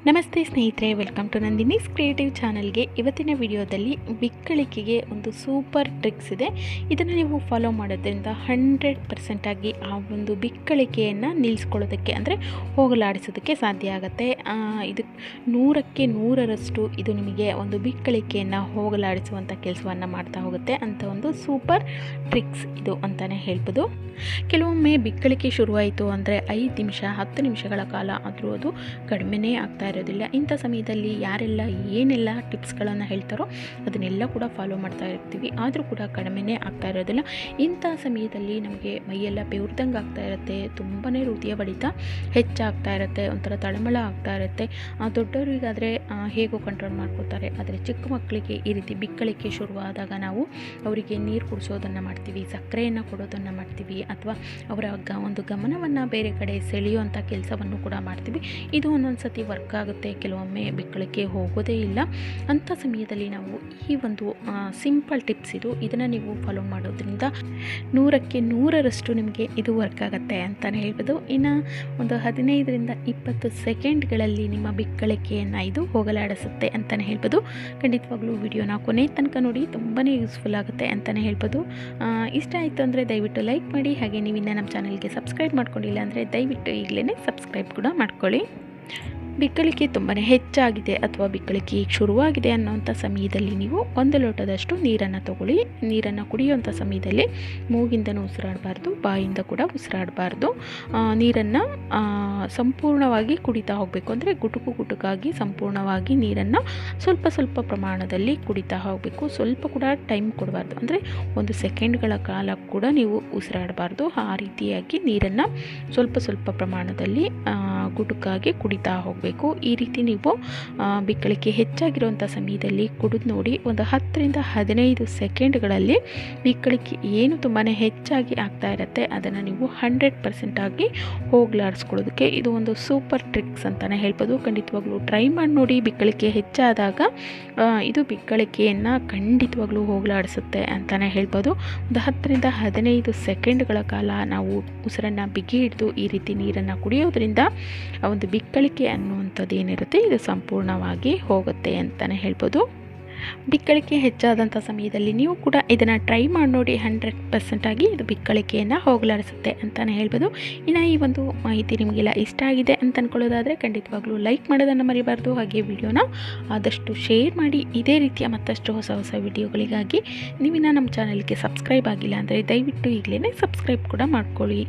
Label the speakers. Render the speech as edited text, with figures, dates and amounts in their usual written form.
Speaker 1: ನಮಸ್ತೆ ಸ್ನೇಹಿತರೆ, welcome to Nandini's creative ಚಾನಲ್ಗೆ. ಇವತ್ತಿನ ವಿಡಿಯೋದಲ್ಲಿ ಬಿಕ್ಕಳಿಕೆಗೆ ಒಂದು ಸೂಪರ್ ಟ್ರಿಕ್ಸ್ ಇದೆ. ಇದನ್ನು ನೀವು ಫಾಲೋ ಮಾಡೋದ್ರಿಂದ 100% ಆಗಿ ಆ ಒಂದು ಬಿಕ್ಕಳಿಕೆಯನ್ನು ನಿಲ್ಲಿಸ್ಕೊಳ್ಳೋದಕ್ಕೆ ಅಂದರೆ ಹೋಗಲಾಡಿಸೋದಕ್ಕೆ ಸಾಧ್ಯ ಆಗುತ್ತೆ. ಇದು 100ಕ್ಕೆ 100ರಷ್ಟು ಇದು ನಿಮಗೆ ಒಂದು ಬಿಕ್ಕಳಿಕೆಯನ್ನು ಹೋಗಲಾಡಿಸುವಂಥ ಕೆಲಸವನ್ನು ಮಾಡ್ತಾ ಹೋಗುತ್ತೆ ಅಂತ ಒಂದು ಸೂಪರ್ ಟ್ರಿಕ್ಸ್ ಇದು ಅಂತಲೇ ಹೇಳ್ಬೋದು. ಕೆಲವೊಮ್ಮೆ ಬಿಕ್ಕಳಿಕೆ ಶುರುವಾಯಿತು ಅಂದರೆ 5 ನಿಮಿಷ 10 ನಿಮಿಷಗಳ ಕಾಲ ಆದರೂ ಅದು ಕಡಿಮೆನೇ ಆಗ್ತಾ ಇರೋದಿಲ್ಲ. ಇಂಥ ಸಮಯದಲ್ಲಿ ಯಾರೆಲ್ಲ ಏನೆಲ್ಲ ಟಿಪ್ಸ್ಗಳನ್ನು ಹೇಳ್ತಾರೋ ಅದನ್ನೆಲ್ಲ ಕೂಡ ಫಾಲೋ ಮಾಡ್ತಾ ಇರ್ತೀವಿ, ಆದರೂ ಕೂಡ ಕಡಿಮೆನೇ ಆಗ್ತಾ ಇರೋದಿಲ್ಲ. ಇಂಥ ಸಮಯದಲ್ಲಿ ನಮಗೆ ಮೈಯೆಲ್ಲ ಬೆವ್ರದಂಗೆ ಆಗ್ತಾ ಇರುತ್ತೆ, ತುಂಬಾ ಹೃದಯ ಬಡಿತ ಹೆಚ್ಚಾಗ್ತಾ ಇರುತ್ತೆ, ಒಂಥರ ತಳಮಳ ಆಗ್ತಾ ಇರುತ್ತೆ. ದೊಡ್ಡವರಿಗಾದರೆ ಹೇಗೋ ಕಂಟ್ರೋಲ್ ಮಾಡ್ಕೋತಾರೆ, ಆದರೆ ಚಿಕ್ಕ ಮಕ್ಕಳಿಗೆ ಈ ರೀತಿ ಬಿಕ್ಕಳಿಕೆ ಶುರುವಾದಾಗ ನಾವು ಅವರಿಗೆ ನೀರು ಕುಡಿಸೋದನ್ನು ಮಾಡ್ತೀವಿ, ಸಕ್ಕರೆಯನ್ನು ಕೊಡೋದನ್ನು ಮಾಡ್ತೀವಿ, ಅಥವಾ ಅವರ ಒಂದು ಗಮನವನ್ನು ಬೇರೆ ಕಡೆ ಸೆಳೆಯುವಂಥ ಕೆಲಸವನ್ನು ಕೂಡ ಮಾಡ್ತೀವಿ. ಇದು ಒಂದೊಂದು ಸತಿ ವರ್ಕ್ ಆಗುತ್ತೆ, ಕೆಲವೊಮ್ಮೆ ಬಿಕ್ಕಳಿಕೆ ಹೋಗೋದೇ ಇಲ್ಲ. ಅಂಥ ಸಮಯದಲ್ಲಿ ನಾವು ಈ ಒಂದು ಸಿಂಪಲ್ ಟಿಪ್ಸ್ ಇದನ್ನು ನೀವು ಫಾಲೋ ಮಾಡೋದ್ರಿಂದ 100ಕ್ಕೆ 100ರಷ್ಟು ನಿಮಗೆ ಇದು ವರ್ಕ್ ಆಗುತ್ತೆ ಅಂತಲೇ ಹೇಳ್ಬೋದು. ಇನ್ನು ಒಂದು 15ರಿಂದ 20 ಸೆಕೆಂಡ್ಗಳಲ್ಲಿ ನಿಮ್ಮ ಬಿಕ್ಕಳಿಕೆಯನ್ನು ಇದು ಹೋಗಲಾಡಿಸುತ್ತೆ ಅಂತಲೇ ಹೇಳ್ಬೋದು. ಖಂಡಿತವಾಗ್ಲೂ ವಿಡಿಯೋನ ಕೊನೆ ತನಕ ನೋಡಿ, ತುಂಬಾ ಯೂಸ್ಫುಲ್ ಆಗುತ್ತೆ ಅಂತಲೇ ಹೇಳ್ಬೋದು. ಇಷ್ಟ ಆಯಿತು ಅಂದರೆ ದಯವಿಟ್ಟು ಲೈಕ್ ಮಾಡಿ. ಹಾಗೆ ನೀವಿನ್ನು ನಮ್ಮ ಚಾನಲ್ಗೆ ಸಬ್ಸ್ಕ್ರೈಬ್ ಮಾಡ್ಕೊಂಡಿಲ್ಲ ಅಂದರೆ ದಯವಿಟ್ಟು ಈಗಲೇ ಸಬ್ಸ್ಕ್ರೈಬ್ ಕೂಡ ಮಾಡ್ಕೊಳ್ಳಿ. ಬಿಕ್ಕಳಿಕೆ ತುಂಬಾ ಹೆಚ್ಚಾಗಿದೆ ಅಥವಾ ಬಿಕ್ಕಳಿಕೆ ಈಗ ಶುರುವಾಗಿದೆ ಅನ್ನೋಂಥ ಸಮಯದಲ್ಲಿ ನೀವು 1 ಲೋಟದಷ್ಟು ನೀರನ್ನು ತಗೊಳ್ಳಿ. ನೀರನ್ನು ಕುಡಿಯುವಂಥ ಸಮಯದಲ್ಲಿ ಮೂಗಿಂದನೂ ಉಸಿರಾಡಬಾರ್ದು, ಬಾಯಿಂದ ಕೂಡ ಉಸಿರಾಡಬಾರ್ದು. ನೀರನ್ನು ಸಂಪೂರ್ಣವಾಗಿ ಕುಡಿತಾ ಹೋಗಬೇಕು. ಅಂದರೆ ಗುಟುಕಾಗಿ ಸಂಪೂರ್ಣವಾಗಿ ನೀರನ್ನು ಸ್ವಲ್ಪ ಸ್ವಲ್ಪ ಪ್ರಮಾಣದಲ್ಲಿ ಕುಡಿತಾ ಹೋಗಬೇಕು. ಸ್ವಲ್ಪ ಕೂಡ ಟೈಮ್ ಕೊಡಬಾರ್ದು, ಅಂದರೆ 1 ಸೆಕೆಂಡ್ಗಳ ಕಾಲ ಕೂಡ ನೀವು ಉಸಿರಾಡಬಾರ್ದು. ಆ ರೀತಿಯಾಗಿ ನೀರನ್ನು ಸ್ವಲ್ಪ ಸ್ವಲ್ಪ ಪ್ರಮಾಣದಲ್ಲಿ ಗುಟುಕಾಗಿ ಕುಡಿತಾ ಹೋಗಬೇಕು. ಈ ರೀತಿ ನೀವು ಬಿಕ್ಕಳಿಕೆ ಹೆಚ್ಚಾಗಿರುವಂಥ ಸಮಯದಲ್ಲಿ ಕುಡಿದು ನೋಡಿ. ಒಂದು 10ರಿಂದ 15 ಸೆಕೆಂಡ್ಗಳಲ್ಲಿ ಬಿಕ್ಕಳಿಕೆ ಏನು ತುಂಬಾ ಹೆಚ್ಚಾಗಿ ಆಗ್ತಾ ಇರುತ್ತೆ ಅದನ್ನು ನೀವು 100% ಆಗಿ ಹೋಗಲಾಡಿಸ್ಕೊಳ್ಳೋದಕ್ಕೆ ಇದು ಒಂದು ಸೂಪರ್ ಟ್ರಿಕ್ಸ್ ಅಂತಲೇ ಹೇಳ್ಬೋದು. ಖಂಡಿತವಾಗ್ಲೂ ಟ್ರೈ ಮಾಡಿ ನೋಡಿ. ಬಿಕ್ಕಳಿಕೆ ಹೆಚ್ಚಾದಾಗ ಇದು ಬಿಕ್ಕಳಿಕೆಯನ್ನು ಖಂಡಿತವಾಗ್ಲೂ ಹೋಗಲಾಡಿಸುತ್ತೆ ಅಂತಲೇ ಹೇಳ್ಬೋದು. ಒಂದು 10ರಿಂದ 15 ಸೆಕೆಂಡ್ಗಳ ಕಾಲ ನಾವು ಉಸಿರನ್ನು ಬಿಗಿ ಹಿಡಿದು ಈ ರೀತಿ ನೀರನ್ನು ಕುಡಿಯೋದ್ರಿಂದ ಆ ಒಂದು ಬಿಕ್ಕಳಿಕೆ ಅನ್ನುವಂಥದ್ದು ಏನಿರುತ್ತೆ ಇದು ಸಂಪೂರ್ಣವಾಗಿ ಹೋಗುತ್ತೆ ಅಂತಲೇ ಹೇಳ್ಬೋದು. ಬಿಕ್ಕಳಿಕೆ ಹೆಚ್ಚಾದಂಥ ಸಮಯದಲ್ಲಿ ನೀವು ಕೂಡ ಇದನ್ನು ಟ್ರೈ ಮಾಡಿ ನೋಡಿ. 100% ಆಗಿ ಇದು ಬಿಕ್ಕಳಿಕೆಯನ್ನು ಹೋಗಲಾಡಿಸುತ್ತೆ ಅಂತಲೇ ಹೇಳ್ಬೋದು. ಇನ್ನು ಈ ಒಂದು ಮಾಹಿತಿ ನಿಮಗೆಲ್ಲ ಇಷ್ಟ ಆಗಿದೆ ಅಂತ ಅಂದ್ಕೊಳ್ಳೋದಾದರೆ ಖಂಡಿತವಾಗ್ಲೂ ಲೈಕ್ ಮಾಡೋದನ್ನು ಮರಿಬಾರ್ದು. ಹಾಗೆ ವಿಡಿಯೋನ ಆದಷ್ಟು ಶೇರ್ ಮಾಡಿ. ಇದೇ ರೀತಿಯ ಮತ್ತಷ್ಟು ಹೊಸ ಹೊಸ ವಿಡಿಯೋಗಳಿಗಾಗಿ ನೀವಿನ್ನು ನಮ್ಮ ಚಾನಲ್ಗೆ ಸಬ್ಸ್ಕ್ರೈಬ್ ಆಗಿಲ್ಲ ಅಂದರೆ ದಯವಿಟ್ಟು ಈಗಲೇ ಸಬ್ಸ್ಕ್ರೈಬ್ ಕೂಡ ಮಾಡ್ಕೊಳ್ಳಿ.